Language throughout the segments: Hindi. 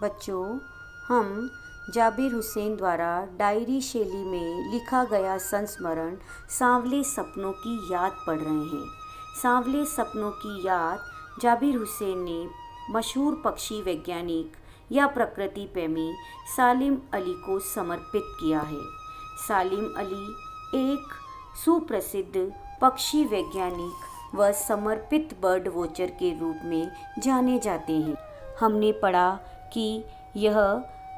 बच्चों, हम जाबिर हुसैन द्वारा डायरी शैली में लिखा गया संस्मरण सांवले सपनों की याद पढ़ रहे हैं। सांवले सपनों की याद जाबिर हुसैन ने मशहूर पक्षी वैज्ञानिक या प्रकृति प्रेमी सालिम अली को समर्पित किया है। सालिम अली एक सुप्रसिद्ध पक्षी वैज्ञानिक व समर्पित बर्ड वॉचर के रूप में जाने जाते हैं। हमने पढ़ा कि यह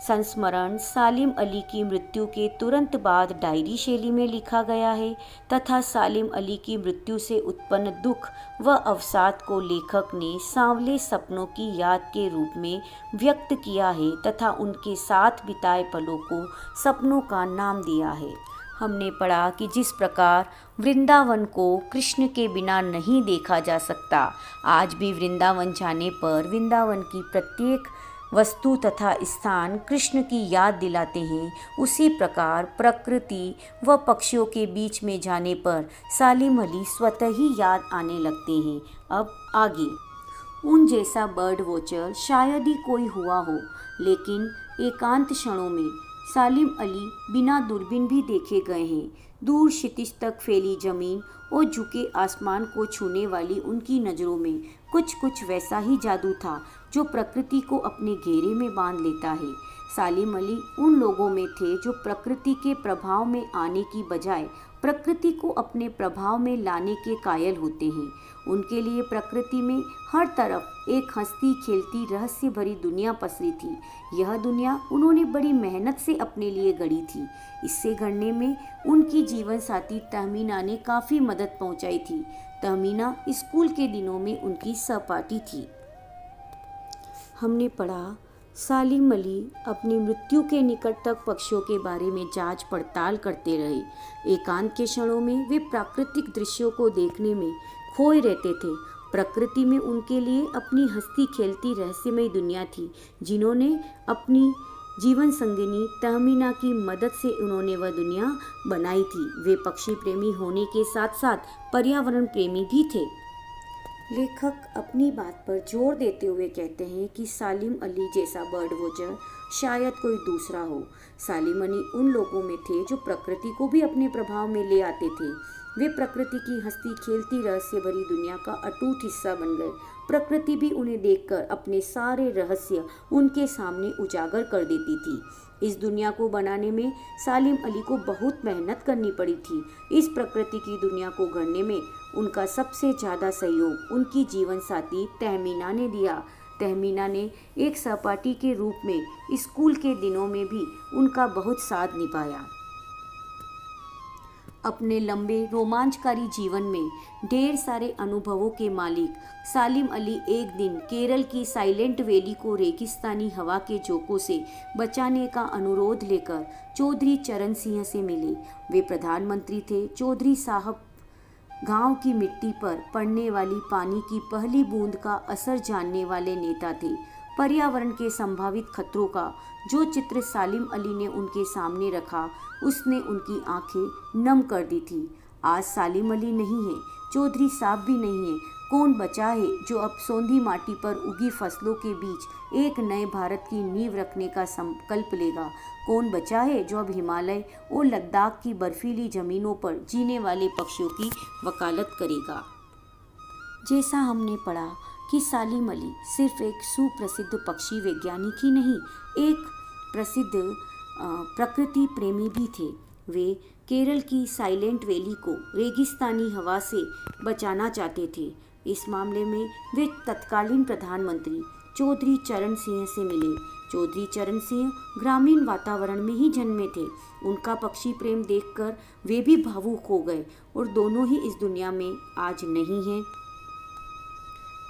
संस्मरण सालिम अली की मृत्यु के तुरंत बाद डायरी शैली में लिखा गया है तथा सालिम अली की मृत्यु से उत्पन्न दुख व अवसाद को लेखक ने सांवले सपनों की याद के रूप में व्यक्त किया है तथा उनके साथ बिताए पलों को सपनों का नाम दिया है। हमने पढ़ा कि जिस प्रकार वृंदावन को कृष्ण के बिना नहीं देखा जा सकता, आज भी वृंदावन जाने पर वृंदावन की प्रत्येक वस्तु तथा स्थान कृष्ण की याद दिलाते हैं, उसी प्रकार प्रकृति व पक्षियों के बीच में जाने पर सालिम अली स्वतः ही याद आने लगते हैं। अब आगे, उन जैसा बर्ड वॉचर शायद ही कोई हुआ हो, लेकिन एकांत क्षणों में सालिम अली बिना दूरबीन भी देखे गए हैं। दूर क्षितिज तक फैली जमीन और झुके आसमान को छूने वाली उनकी नज़रों में कुछ वैसा ही जादू था जो प्रकृति को अपने घेरे में बांध लेता है। सालिम अली उन लोगों में थे जो प्रकृति के प्रभाव में आने की बजाय प्रकृति को अपने प्रभाव में लाने के कायल होते हैं। उनके लिए प्रकृति में हर तरफ एक हंसती खेलती रहस्य भरी दुनिया पसरी थी। यह दुनिया उन्होंने बड़ी मेहनत से अपने लिए गढ़ी थी। इससे गढ़ने में उनकी जीवन साथी तहमीना ने काफ़ी मदद पहुंचाई थी। तहमीना स्कूल के दिनों में उनकी सहपाठी थी। हमने पढ़ा सालिम अली अपनी मृत्यु के निकट तक पक्षियों के बारे में जांच पड़ताल करते रहे। एकांत के क्षणों में वे प्राकृतिक दृश्यों को देखने में खोए रहते थे। प्रकृति में उनके लिए अपनी हंसती खेलती रहस्यमय दुनिया थी, जिन्होंने अपनी जीवन संगिनी तहमीना की मदद से उन्होंने वह दुनिया बनाई थी। वे पक्षी प्रेमी होने के साथ साथ पर्यावरण प्रेमी भी थे। लेखक अपनी बात पर जोर देते हुए कहते हैं कि सालिम अली जैसा बर्ड वॉचर शायद कोई दूसरा हो। सालिम अली उन लोगों में थे जो प्रकृति को भी अपने प्रभाव में ले आते थे। वे प्रकृति की हंसती खेलती रहस्य भरी दुनिया का अटूट हिस्सा बन गए। प्रकृति भी उन्हें देखकर अपने सारे रहस्य उनके सामने उजागर कर देती थी। इस दुनिया को बनाने में सालिम अली को बहुत मेहनत करनी पड़ी थी। इस प्रकृति की दुनिया को गढ़ने में उनका सबसे ज़्यादा सहयोग उनकी जीवन साथी तहमीना ने दिया। तहमीना ने एक सहपाठी के रूप में स्कूल के दिनों में भी उनका बहुत साथ निभाया। अपने लंबे रोमांचकारी जीवन में ढेर सारे अनुभवों के मालिक सालिम अली एक दिन केरल की साइलेंट वैली को रेगिस्तानी हवा के झोंकों से बचाने का अनुरोध लेकर चौधरी चरण सिंह से मिले। वे प्रधानमंत्री थे। चौधरी साहब गांव की मिट्टी पर पड़ने वाली पानी की पहली बूंद का असर जानने वाले नेता थे। पर्यावरण के संभावित खतरों का जो चित्र सालिम अली ने उनके सामने रखा, उसने उनकी आंखें नम कर दी थी। आज सालिम अली नहीं है, चौधरी साहब भी नहीं है। कौन बचा है जो अब सौंधी माटी पर उगी फसलों के बीच एक नए भारत की नींव रखने का संकल्प लेगा? कौन बचा है जो अब हिमालय और लद्दाख की बर्फीली ज़मीनों पर जीने वाले पक्षियों की वकालत करेगा? जैसा हमने पढ़ा कि सालिम अली सिर्फ एक सुप्रसिद्ध पक्षी वैज्ञानिक ही नहीं, एक प्रसिद्ध प्रकृति प्रेमी भी थे। वे केरल की साइलेंट वैली को रेगिस्तानी हवा से बचाना चाहते थे। इस मामले में वे तत्कालीन प्रधानमंत्री चौधरी चरण सिंह से मिले। चौधरी चरण सिंह ग्रामीण वातावरण में ही जन्मे थे। उनका पक्षी प्रेम देखकर वे भी भावुक हो गए और दोनों ही इस दुनिया में आज नहीं हैं।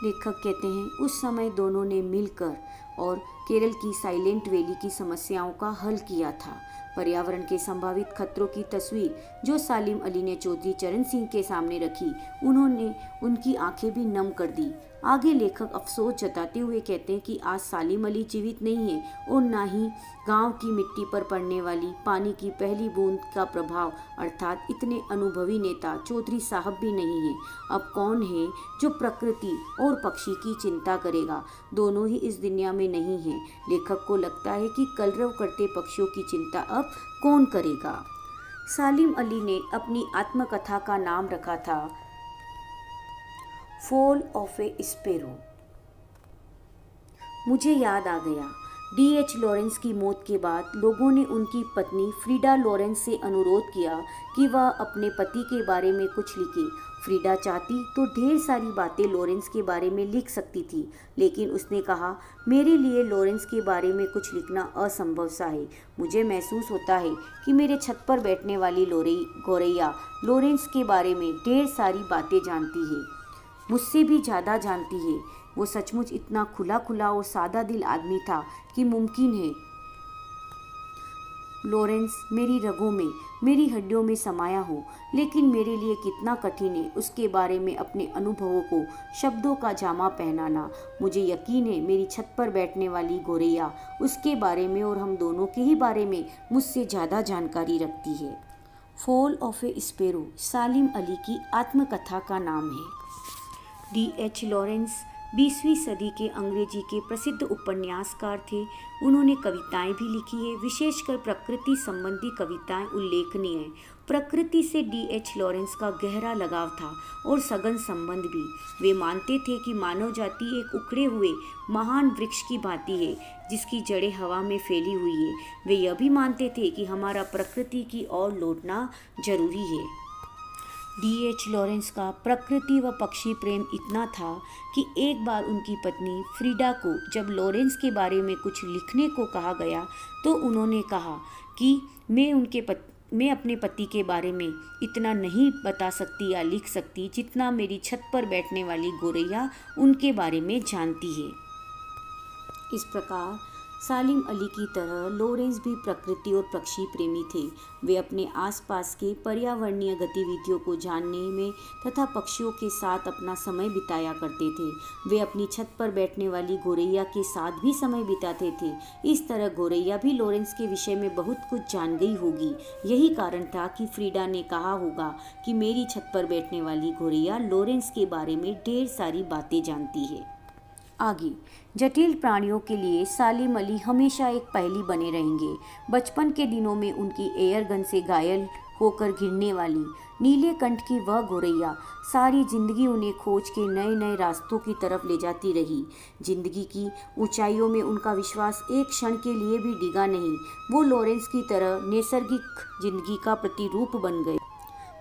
लेखक कहते हैं उस समय दोनों ने मिलकर और केरल की साइलेंट वैली की समस्याओं का हल किया था। पर्यावरण के संभावित खतरों की तस्वीर जो सालिम अली ने चौधरी चरण सिंह के सामने रखी, उन्होंने उनकी आंखें भी नम कर दी। आगे लेखक अफसोस जताते हुए कहते हैं कि आज सालिम अली जीवित नहीं है और ना ही गांव की मिट्टी पर पड़ने वाली पानी की पहली बूंद का प्रभाव अर्थात इतने अनुभवी नेता चौधरी साहब भी नहीं है। अब कौन है जो प्रकृति और पक्षी की चिंता करेगा? दोनों ही इस दुनिया में नहीं है। लेखक को लगता है कि कलरव करते पक्षियों की चिंता अब कौन करेगा? सालिम अली ने अपनी आत्मकथा का नाम रखा था फॉल ऑफ ए स्पैरो। मुझे याद आ गया, D.H. लॉरेंस की मौत के बाद लोगों ने उनकी पत्नी फ्रीडा लॉरेंस से अनुरोध किया कि वह अपने पति के बारे में कुछ लिखे। फ्रीडा चाहती तो ढेर सारी बातें लॉरेंस के बारे में लिख सकती थी, लेकिन उसने कहा, मेरे लिए लॉरेंस के बारे में कुछ लिखना असंभव सा है। मुझे महसूस होता है कि मेरे छत पर बैठने वाली गौरैया लॉरेंस के बारे में ढेर सारी बातें जानती है, मुझसे भी ज़्यादा जानती है। वो सचमुच इतना खुला खुला और सादा दिल आदमी था कि मुमकिन है लॉरेंस मेरी रगों में, मेरी हड्डियों में समाया हो, लेकिन मेरे लिए कितना कठिन है उसके बारे में अपने अनुभवों को शब्दों का जामा पहनाना। मुझे यकीन है मेरी छत पर बैठने वाली गौरैया उसके बारे में और हम दोनों के ही बारे में मुझसे ज़्यादा जानकारी रखती है। फॉल ऑफ ए स्पैरो सालिम अली की आत्मकथा का नाम है। D.H. लॉरेंस 20वीं सदी के अंग्रेजी के प्रसिद्ध उपन्यासकार थे। उन्होंने कविताएं भी लिखी है, विशेषकर प्रकृति संबंधी कविताएं उल्लेखनीय हैं। प्रकृति से D.H. लॉरेंस का गहरा लगाव था और सघन संबंध भी। वे मानते थे कि मानव जाति एक उखड़े हुए महान वृक्ष की भांति है जिसकी जड़ें हवा में फैली हुई है। वे यह भी मानते थे कि हमारा प्रकृति की ओर लौटना जरूरी है। D.H. लॉरेंस का प्रकृति व पक्षी प्रेम इतना था कि एक बार उनकी पत्नी फ्रीडा को जब लॉरेंस के बारे में कुछ लिखने को कहा गया तो उन्होंने कहा कि मैं अपने पति के बारे में इतना नहीं बता सकती या लिख सकती जितना मेरी छत पर बैठने वाली गौरैया उनके बारे में जानती है। इस प्रकार सालिम अली की तरह लॉरेंस भी प्रकृति और पक्षी प्रेमी थे। वे अपने आसपास के पर्यावरणीय गतिविधियों को जानने में तथा पक्षियों के साथ अपना समय बिताया करते थे। वे अपनी छत पर बैठने वाली गौरैया के साथ भी समय बिताते थे। इस तरह गौरैया भी लॉरेंस के विषय में बहुत कुछ जान गई होगी। यही कारण था कि फ्रीडा ने कहा होगा कि मेरी छत पर बैठने वाली गौरैया लॉरेंस के बारे में ढेर सारी बातें जानती है। आगे, जटिल प्राणियों के लिए सालिम अली हमेशा एक पहेली बने रहेंगे। बचपन के दिनों में उनकी एयर गन से घायल होकर गिरने वाली नीले कंठ की वह गौरैया सारी जिंदगी उन्हें खोज के नए नए रास्तों की तरफ ले जाती रही। जिंदगी की ऊंचाइयों में उनका विश्वास एक क्षण के लिए भी डिगा नहीं। वो लॉरेंस की तरह नैसर्गिक जिंदगी का प्रतिरूप बन गए।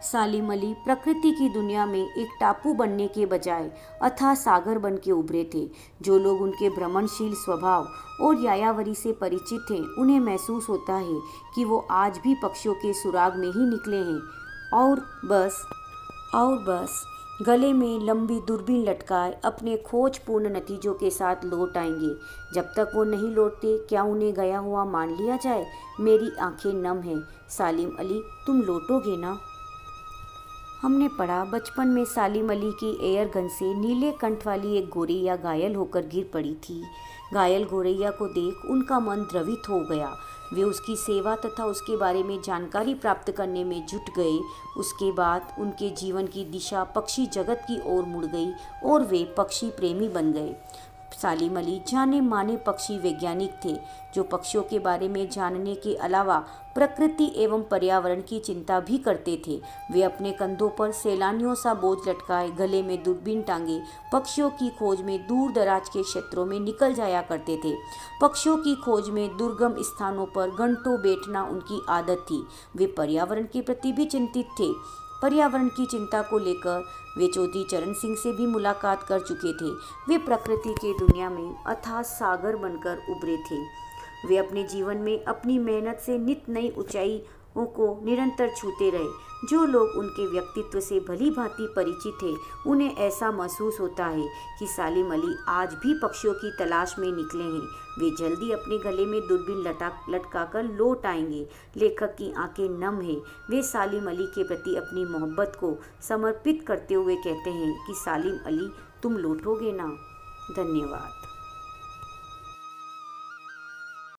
सालिम अली प्रकृति की दुनिया में एक टापू बनने के बजाय अथाह सागर बन के उभरे थे। जो लोग उनके भ्रमणशील स्वभाव और यायावरी से परिचित हैं, उन्हें महसूस होता है कि वो आज भी पक्षियों के सुराग में ही निकले हैं और बस गले में लंबी दूरबीन लटकाए अपने खोजपूर्ण नतीजों के साथ लौट आएंगे। जब तक वो नहीं लौटते, क्या उन्हें गया हुआ मान लिया जाए? मेरी आंखें नम हैं। सालिम अली, तुम लौटोगे ना? हमने पढ़ा, बचपन में सालिम अली की एयर गन से नीले कंठ वाली एक गौरैया घायल होकर गिर पड़ी थी। घायल गौरैया को देख उनका मन द्रवित हो गया। वे उसकी सेवा तथा उसके बारे में जानकारी प्राप्त करने में जुट गए। उसके बाद उनके जीवन की दिशा पक्षी जगत की ओर मुड़ गई और वे पक्षी प्रेमी बन गए। सालिम अली जाने माने पक्षी वैज्ञानिक थे जो पक्षियों के बारे में जानने के अलावा प्रकृति एवं पर्यावरण की चिंता भी करते थे। वे अपने कंधों पर सैलानियों सा बोझ लटकाए, गले में दूरबीन टांगे पक्षियों की खोज में दूर दराज के क्षेत्रों में निकल जाया करते थे। पक्षियों की खोज में दुर्गम स्थानों पर घंटों बैठना उनकी आदत थी। वे पर्यावरण के प्रति भी चिंतित थे। पर्यावरण की चिंता को लेकर वे चौधरी चरण सिंह से भी मुलाकात कर चुके थे। वे प्रकृति के दुनिया में अथाह सागर बनकर उभरे थे। वे अपने जीवन में अपनी मेहनत से नित नई ऊंचाइयों को निरंतर छूते रहे। जो लोग उनके व्यक्तित्व से भली भांति परिचित थे, उन्हें ऐसा महसूस होता है कि सालिम अली आज भी पक्षियों की तलाश में निकले हैं। वे जल्दी अपने गले में दूरबीन लटकाकर लौट आएंगे। लेखक की आंखें नम हैं। वे सालिम अली के प्रति अपनी मोहब्बत को समर्पित करते हुए कहते हैं कि सालिम अली, तुम लौटोगे ना। धन्यवाद।